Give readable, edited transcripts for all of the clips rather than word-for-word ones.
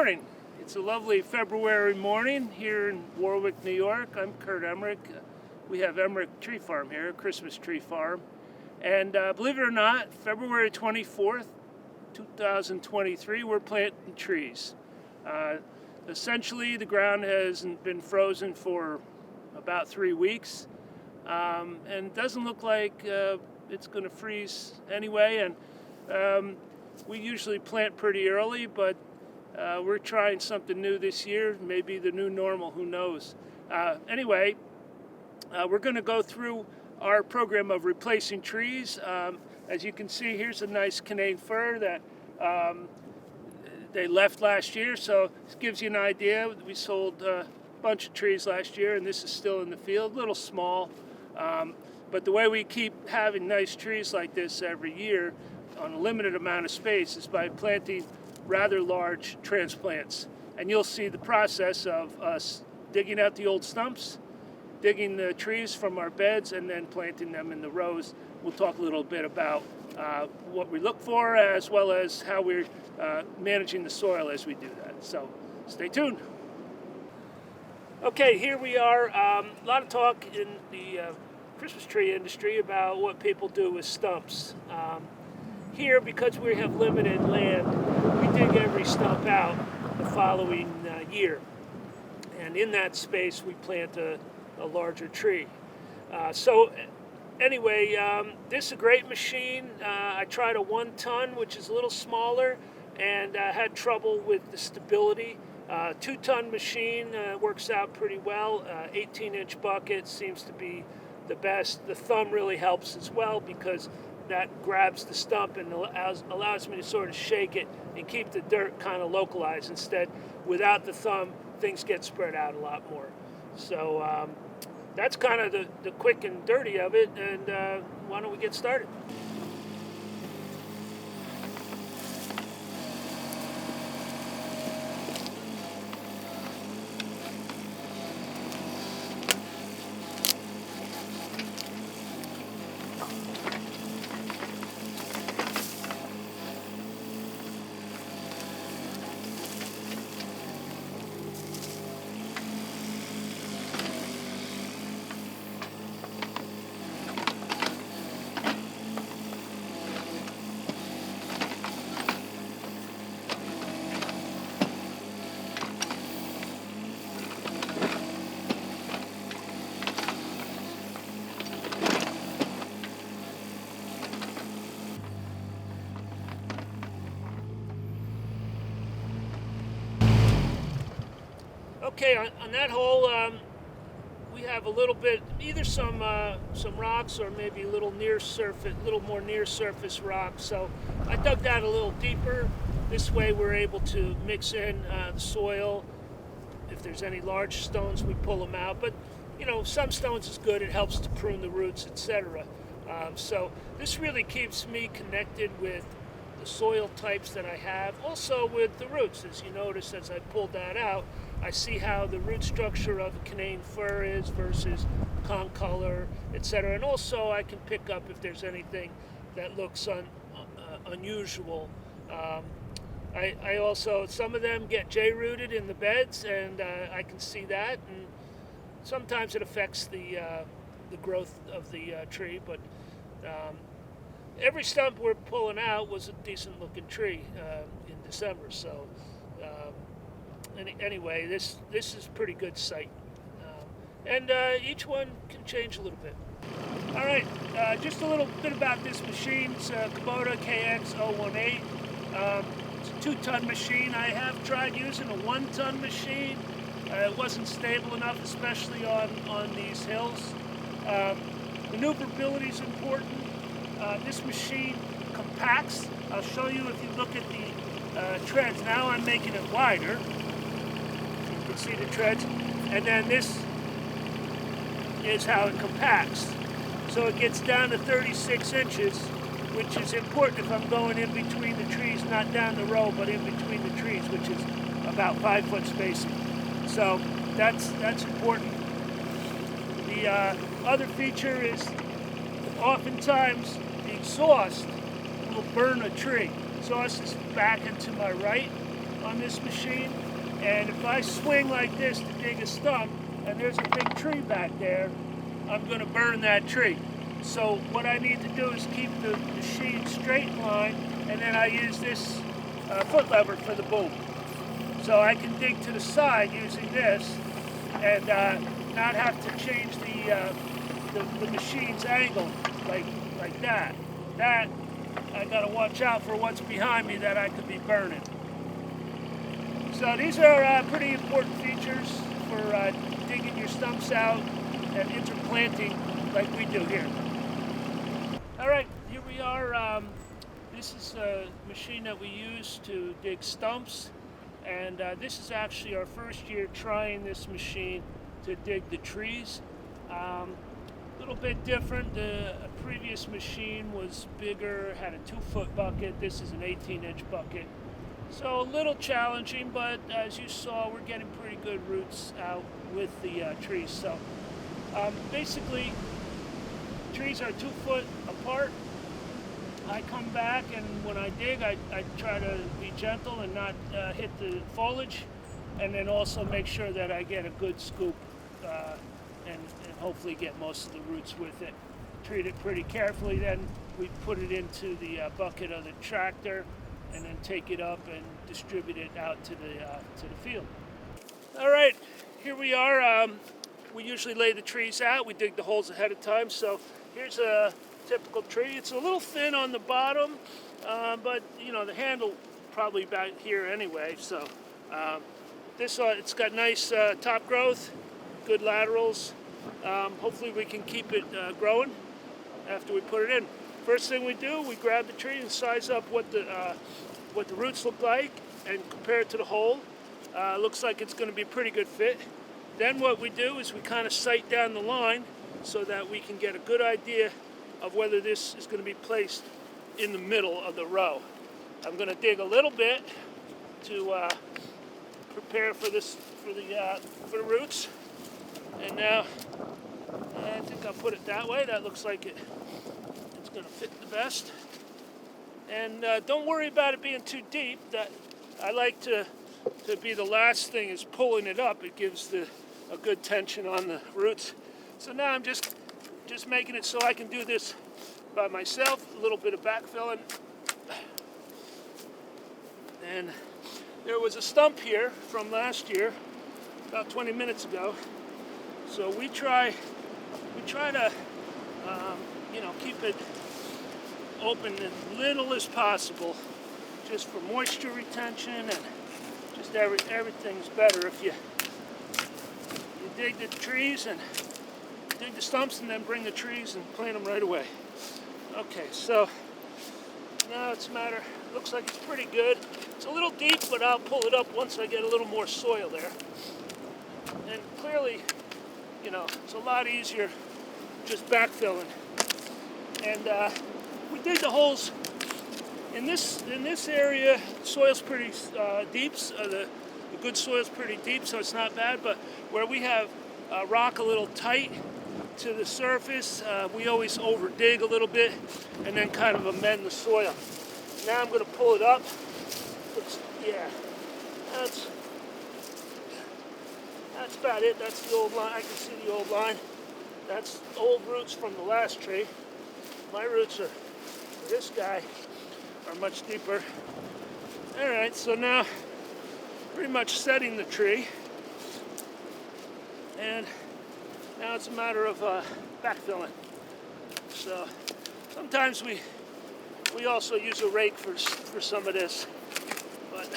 morning. It's a lovely February morning here in Warwick, New York. I'm Kurt Emmerich. We have Emmerich Tree Farm here, Christmas tree farm. And believe it or not, February 24th, 2023, we're planting trees. Essentially, the ground has been frozen for about 3 weeks. And it doesn't look like it's going to freeze anyway. And we usually plant pretty early, but we're trying something new this year, maybe the new normal, who knows. Anyway, we're going to go through our program of replacing trees. As you can see, here's a nice Canadian fir that they left last year, so this gives you an idea. We sold a bunch of trees last year, and this is still in the field, a little small. But the way we keep having nice trees like this every year on a limited amount of space is by planting rather large transplants. And you'll see the process of us digging out the old stumps, digging the trees from our beds, and then planting them in the rows. We'll talk a little bit about what we look for, as well as how we're managing the soil as we do that. So stay tuned. Okay, here we are. A lot of talk in the Christmas tree industry about what people do with stumps. Here, because we have limited land, we dig every stump out the following year. And in that space, we plant a larger tree. So anyway, this is a great machine. I tried a 1 ton, which is a little smaller, and had trouble with the stability. 2 ton machine works out pretty well. 18-inch bucket seems to be the best. The thumb really helps as well, because that grabs the stump and allows me to sort of shake it and keep the dirt kind of localized. Instead, without the thumb, things get spread out a lot more. So that's kind of the quick and dirty of it, and why don't we get started? Okay, on that hole, we have a little bit, either some rocks or maybe a little more near surface rocks. So I dug that a little deeper. This way we're able to mix in the soil. If there's any large stones, we pull them out. But you know, some stones is good. It helps to prune the roots, etc. So this really keeps me connected with the soil types that I have, also with the roots. As you notice, as I pulled that out, I see how the root structure of a Canadian fir is versus concolor, etc. And also I can pick up if there's anything that looks unusual. I also, some of them get J-rooted in the beds, and I can see that, and sometimes it affects the growth of the tree, but every stump we're pulling out was a decent looking tree in December. So anyway, this is a pretty good site. And each one can change a little bit. All right, just a little bit about this machine. It's a Kubota KX018. It's a 2 ton machine. I have tried using a 1 ton machine. It wasn't stable enough, especially on these hills. Maneuverability is important. This machine compacts. I'll show you if you look at the treads. Now I'm making it wider. You can see the treads. And then this is how it compacts. So it gets down to 36 inches, which is important if I'm going in between the trees, not down the row, but in between the trees, which is about 5 foot spacing. So that's important. The other feature is oftentimes the exhaust will burn a tree. Exhaust is back and to my right on this machine, and if I swing like this to dig a stump and there's a big tree back there, I'm going to burn that tree. So what I need to do is keep the machine straight in line, and then I use this foot lever for the boom. So I can dig to the side using this and not have to change the machine's angle like that. That, I got to watch out for what's behind me that I could be burning. So these are pretty important features for digging your stumps out and interplanting like we do here. All right, here we are. This is a machine that we use to dig stumps, and this is actually our first year trying this machine to dig the trees. A little bit different. The previous machine was bigger, had a 2-foot bucket. This is an 18-inch bucket. So a little challenging, but as you saw, we're getting pretty good roots out with the trees. So basically, trees are 2 foot apart. I come back, and when I dig, I try to be gentle and not hit the foliage, and then also make sure that I get a good scoop and hopefully get most of the roots with it. Treat it pretty carefully, then we put it into the bucket of the tractor and then take it up and distribute it out to the field. All right, here we are. We usually lay the trees out. We dig the holes ahead of time. So here's a typical tree. It's a little thin on the bottom, but you know the handle probably back here anyway. So it's got nice top growth, good laterals. Hopefully we can keep it growing after we put it in. First thing we do, we grab the tree and size up what the roots look like and compare it to the hole. Looks like it's going to be a pretty good fit. Then what we do is we kind of sight down the line so that we can get a good idea of whether this is going to be placed in the middle of the row. I'm going to dig a little bit to prepare for the roots. And now I think I'll put it that way. That looks like it's going to fit the best. And don't worry about it being too deep. That I like to be the last thing is pulling it up. It gives a good tension on the roots. So now I'm just making it so I can do this by myself. A little bit of backfilling. And there was a stump here from last year, about 20 minutes ago. So we try to keep it open as little as possible, just for moisture retention, and just everything's better if you dig the trees and dig the stumps and then bring the trees and plant them right away. Okay, so now it's a matter, looks like it's pretty good. It's a little deep, but I'll pull it up once I get a little more soil there. And clearly, it's a lot easier just backfilling. And we dig the holes in this area. Soil's pretty deep. The good soil's pretty deep, so it's not bad. But where we have rock a little tight to the surface, we always over dig a little bit and then kind of amend the soil. Now I'm going to pull it up. That's about it. That's the old line. I can see the old line. That's old roots from the last tree. My roots for this guy are much deeper. All right, so now pretty much setting the tree. And now it's a matter of backfilling. So sometimes we also use a rake for some of this, but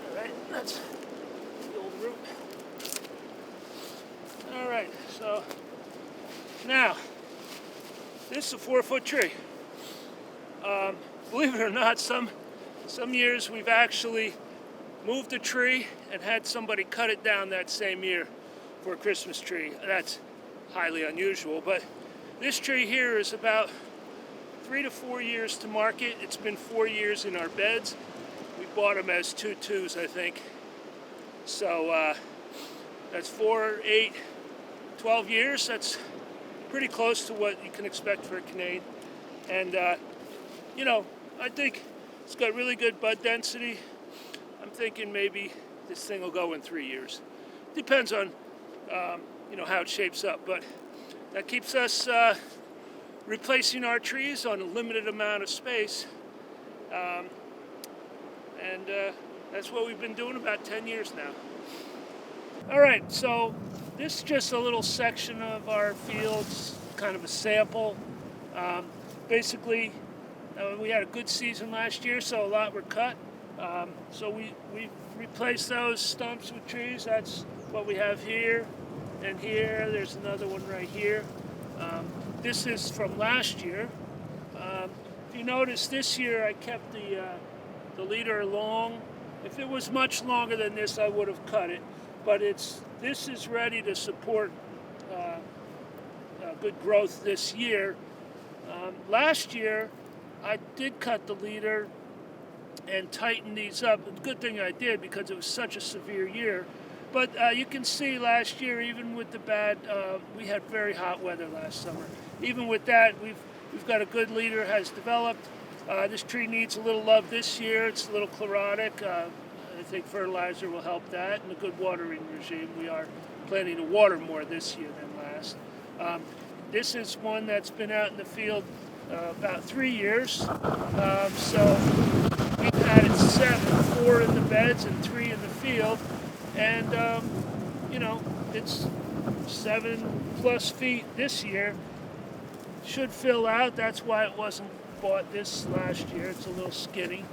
all right, that's the old root. All right, so now this is a 4-foot tree. Believe it or not, some years we've actually moved a tree and had somebody cut it down that same year for a Christmas tree. That's highly unusual, but this tree here is about 3 to 4 years to market. It's been 4 years in our beds. We bought them as 2-2s, I think. So that's 4, 8, 12 years. That's pretty close to what you can expect for a Canadian. And you know, I think it's got really good bud density. I'm thinking maybe this thing will go in 3 years. Depends on you know, how it shapes up, but that keeps us replacing our trees on a limited amount of space. And that's what we've been doing about 10 years now. All right, so this is just a little section of our fields, kind of a sample. Basically, we had a good season last year, so a lot were cut. So we replaced those stumps with trees. That's what we have here and here. There's another one right here. This is from last year. If you notice, this year I kept the leader long. If it was much longer than this, I would have cut it. But this is ready to support good growth this year. Last year, I did cut the leader and tighten these up. Good thing I did, because it was such a severe year. But you can see last year, even with the bad, we had very hot weather last summer. Even with that, we've got a good leader has developed. This tree needs a little love this year. It's a little chlorotic. I think fertilizer will help that, and a good watering regime. We are planning to water more this year than last. This is one that's been out in the field about 3 years. So we've had it set 4 in the beds and 3 in the field. And, you know, it's 7+ feet this year. Should fill out. That's why it wasn't bought this last year. It's a little skinny.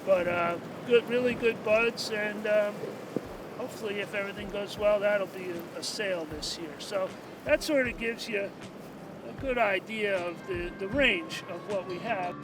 But good, really good buds. And hopefully, if everything goes well, that'll be a sale this year. So that sort of gives you a good idea of the range of what we have.